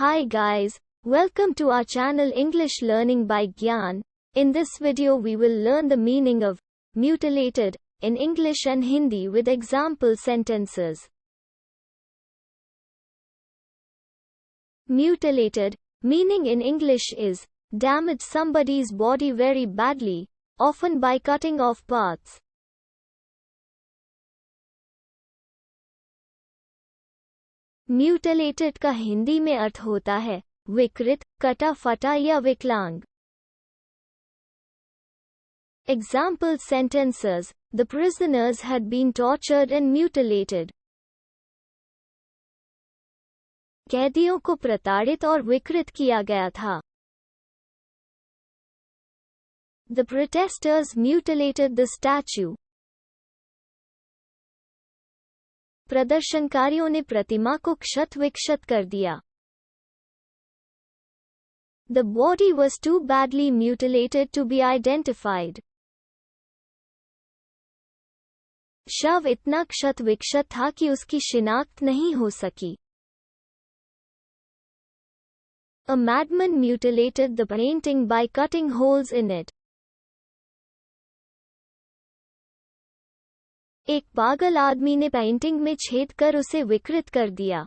Hi guys, welcome to our channel English Learning by Gyan. In this video we will learn the meaning of mutilated in English and Hindi with example sentences. Mutilated meaning in English is damage somebody's body very badly, often by cutting off parts. Mutilated का हिंदी में अर्थ होता है विकृत, कटा फटा या विकलांग. Example sentences: The prisoners had been tortured and mutilated. कैदियों को प्रताड़ित और विकृत किया गया था. The protesters mutilated the statue. प्रदर्शनकारियों ने प्रतिमा को क्षत विक्षत कर दिया. The body was too badly mutilated to be identified. शव इतना क्षत विक्षत था कि उसकी शिनाख्त नहीं हो सकी. A madman mutilated the painting by cutting holes in it. एक पागल आदमी ने पेंटिंग में छेद कर उसे विकृत कर दिया.